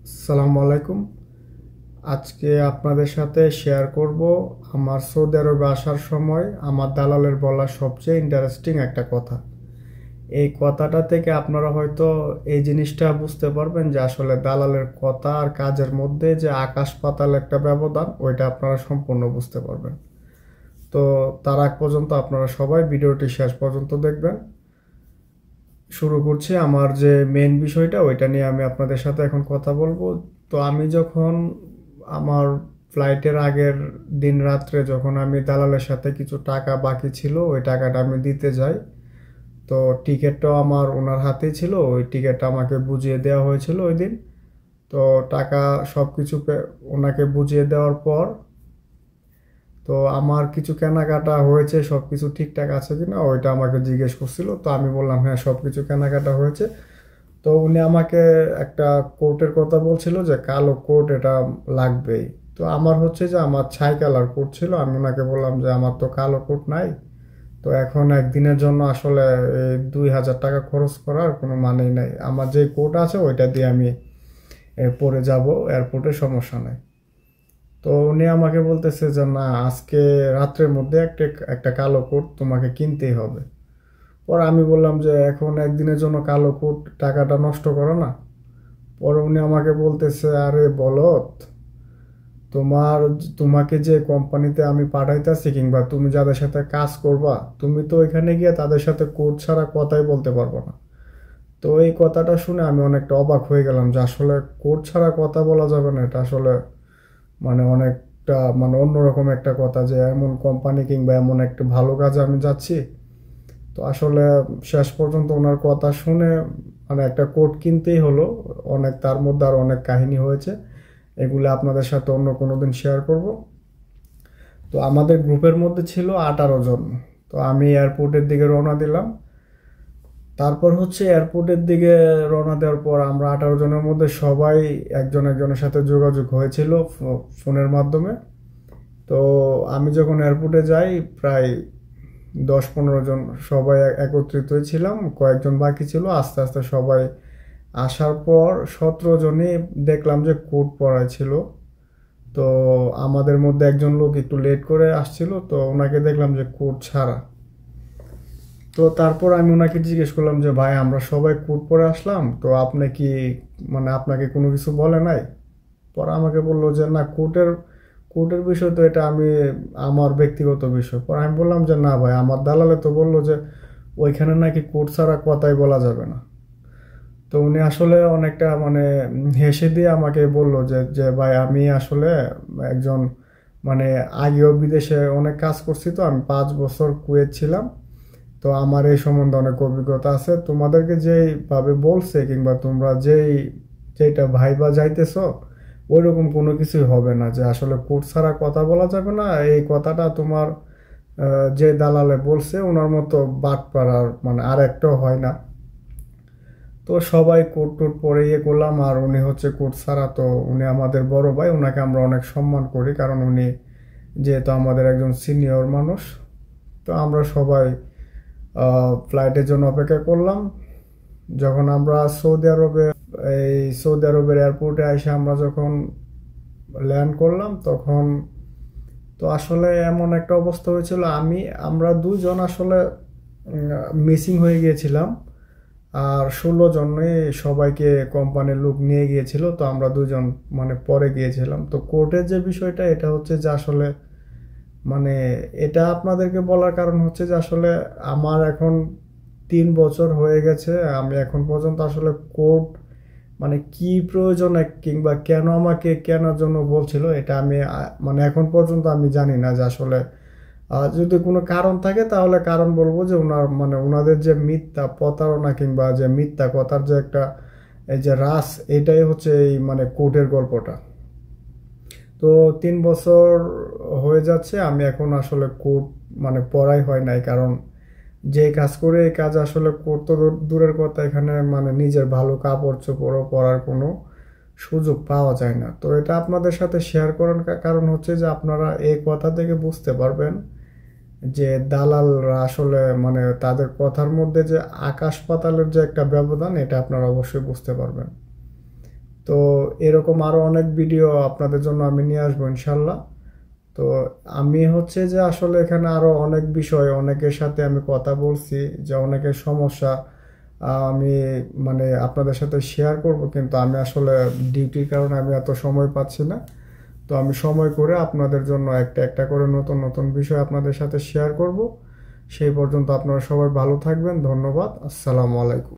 আসসালামু আলাইকুম। আজকে আপনাদের সাথে শেয়ার করব আমার সৌদি আরবে আসার সময় আমার দালালের বলা সবচেয়ে ইন্টারেস্টিং একটা কথা। এই কথাটা থেকে আপনারা হয়তো এই জিনিসটা বুঝতে পারবেন যে আসলে দালালের কথা আর কাজের মধ্যে যে আকাশ পাতাল একটা ব্যবধান, ওইটা আপনারা সম্পূর্ণ বুঝতে পারবেন। তো তার আগ পর্যন্ত আপনারা সবাই ভিডিওটি শেষ পর্যন্ত দেখবেন। শুরু করছি আমার যে মেন বিষয়টা, ওইটা নিয়ে আমি আপনাদের সাথে এখন কথা বলবো। তো আমি যখন আমার ফ্লাইটের আগের দিন রাত্রে যখন আমি দালালের সাথে কিছু টাকা বাকি ছিল, ওই টাকাটা আমি দিতে যাই। তো টিকিটটাও আমার ওনার হাতেই ছিল, ওই টিকিটটা আমাকে বুঝিয়ে দেওয়া হয়েছিল ওই দিন। তো টাকা সব কিছু ওনাকে বুঝিয়ে দেওয়ার পর তো আমার কিছু কেনাকাটা হয়েছে, সব কিছু ঠিকঠাক আছে কিনা ওইটা আমাকে জিজ্ঞেস করছিল। তো আমি বললাম হ্যাঁ, সব কিছু কেনাকাটা হয়েছে। তো উনি আমাকে একটা কোটের কথা বলছিল যে কালো কোট এটা লাগবেই। তো আমার হচ্ছে যে আমার ছাই কালার কোট ছিল, আমি ওনাকে বললাম যে আমার তো কালো কোট নাই। তো এখন একদিনের জন্য আসলে 2,000 টাকা খরচ করার কোনো মানেই নাই, আমার যে কোট আছে ওইটা দিয়ে আমি পরে যাব এয়ারপোর্টে, সমস্যা নাই। তো উনি আমাকে বলতেছে যে না, আজকে রাত্রের মধ্যে একটা একটা কালো কোট তোমাকে কিনতেই হবে। পরে আমি বললাম যে এখন একদিনের জন্য কালো কোট টাকাটা নষ্ট করো না। পরে উনি আমাকে বলতেছে আরে বলত, তোমার তোমাকে যে কোম্পানিতে আমি পাঠাইতেছি কিংবা তুমি যাদের সাথে কাজ করবা, তুমি তো ওইখানে গিয়ে তাদের সাথে কোড ছাড়া কথাই বলতে পারবো না। তো এই কথাটা শুনে আমি অনেকটা অবাক হয়ে গেলাম যে আসলে কোড ছাড়া কথা বলা যাবে না, এটা আসলে মানে অনেকটা মানে অন্যরকম একটা কথা যে এমন কোম্পানি কিংবা এমন একটা ভালো কাজে আমি যাচ্ছি। তো আসলে শেষ পর্যন্ত ওনার কথা শুনে মানে একটা কোট কিনতেই হলো। অনেক তার মধ্যে আর অনেক কাহিনী হয়েছে, এগুলো আপনাদের সাথে অন্য কোনো দিন শেয়ার করব। তো আমাদের গ্রুপের মধ্যে ছিল 18 জন। তো আমি এয়ারপোর্টের দিকে রওনা দিলাম। তারপর হচ্ছে এয়ারপোর্টের দিকে রওনা দেওয়ার পর আমরা 18 জনের মধ্যে সবাই একজন একজনের সাথে যোগাযোগ হয়েছিল ফোনের মাধ্যমে। তো আমি যখন এয়ারপোর্টে যাই, প্রায় 10-15 জন সবাই একত্রিত হয়েছিলাম, কয়েকজন বাকি ছিল। আস্তে আস্তে সবাই আসার পর 17 জনই দেখলাম যে কোট পরা ছিল। তো আমাদের মধ্যে একজন লোক একটু লেট করে আসছিল, তো ওনাকে দেখলাম যে কোট ছাড়া। তো তারপর আমি ওনাকে জিজ্ঞেস করলাম যে ভাই, আমরা সবাই কোট পরে আসলাম, তো আপনি কি মানে আপনাকে কোনো কিছু বলে নাই? পরে আমাকে বললো যে না, কোর্টের কোর্টের বিষয় তো এটা আমি আমার ব্যক্তিগত বিষয়। পরে আমি বললাম যে না ভাই, আমার দালালে তো বললো যে ওইখানে নাকি কোর্ট ছাড়া কথাই বলা যাবে না। তো উনি আসলে অনেকটা মানে হেসে দিয়ে আমাকে বলল যে যে ভাই, আমি আসলে একজন মানে আগেও বিদেশে অনেক কাজ করছি, তো আমি 5 বছর কুয়েত ছিলাম। তো আমার এই সম্বন্ধে অনেক অভিজ্ঞতা আছে, তোমাদেরকে যেইভাবে বলছে কিংবা তোমরা যেইটা ভাইবা যাইতেছো ওইরকম কোনো কিছুই হবে না, যে আসলে কোর্ট ছাড়া কথা বলা যাবে না। এই কথাটা তোমার যে দালালে বলছে ওনার মতো বাটপাড়ার মানে আর একটাও হয় না। তো সবাই কোট টোট পরে ইয়ে করলাম, আর উনি হচ্ছে কোট ছাড়া। তো উনি আমাদের বড় ভাই, ওনাকে আমরা অনেক সম্মান করি, কারণ উনি যেহেতু আমাদের একজন সিনিয়র মানুষ। তো আমরা সবাই ফ্লাইটের জন্য অপেক্ষা করলাম। যখন আমরা সৌদি আরবে এই সৌদি আরবের এয়ারপোর্টে এসে আমরা যখন ল্যান্ড করলাম, তখন তো আসলে এমন একটা অবস্থা হয়েছিল, আমরা 2 জন আসলে মিসিং হয়ে গিয়েছিলাম। আর 16 জনে সবাইকে কোম্পানির লোক নিয়ে গিয়েছিল, তো আমরা 2 জন মানে পরে গিয়েছিলাম। তো কোর্টের যে বিষয়টা, এটা হচ্ছে যে আসলে মানে এটা আপনাদেরকে বলার কারণ হচ্ছে যে আসলে আমার এখন 3 বছর হয়ে গেছে, আমি এখন পর্যন্ত আসলে কোর্ট মানে কি প্রয়োজনে কিংবা কেন আমাকে কেনার জন্য বলছিল, এটা আমি মানে এখন পর্যন্ত আমি জানি না যে আসলে যদি কোনো কারণ থাকে তাহলে কারণ বলবো যে ওনার মানে ওনাদের যে মিথ্যা প্রতারণা কিংবা যে মিথ্যা কথার যে একটা এই যে রাস, এটাই হচ্ছে এই মানে কোর্টের গল্পটা। তো 3 বছর হয়ে যাচ্ছে, আমি এখন আসলে কোর্ট মানে পড়াই হয় নাই, কারণ যে কাজ করে এই কাজ আসলে করতে দূরের কথা, এখানে মানে নিজের ভালো কাপড় চোপড়ও পরার কোনো সুযোগ পাওয়া যায় না। তো এটা আপনাদের সাথে শেয়ার করার কারণ হচ্ছে যে আপনারা এই কথা থেকে বুঝতে পারবেন যে দালালরা আসলে মানে তাদের কথার মধ্যে যে আকাশ পাতালের যে একটা ব্যবধান, এটা আপনারা অবশ্যই বুঝতে পারবেন। তো এরকম আরও অনেক ভিডিও আপনাদের জন্য আমি নিয়ে আসবো ইনশাল্লাহ। তো আমি হচ্ছে যে আসলে এখানে আরও অনেক বিষয় অনেকের সাথে আমি কথা বলছি, যে অনেকের সমস্যা আমি মানে আপনাদের সাথে শেয়ার করব, কিন্তু আমি আসলে ডিউটির কারণে আমি এত সময় পাচ্ছি না। তো আমি সময় করে আপনাদের জন্য একটা একটা করে নতুন নতুন বিষয় আপনাদের সাথে শেয়ার করব। সেই পর্যন্ত আপনারা সবাই ভালো থাকবেন। ধন্যবাদ। আসসালামু আলাইকুম।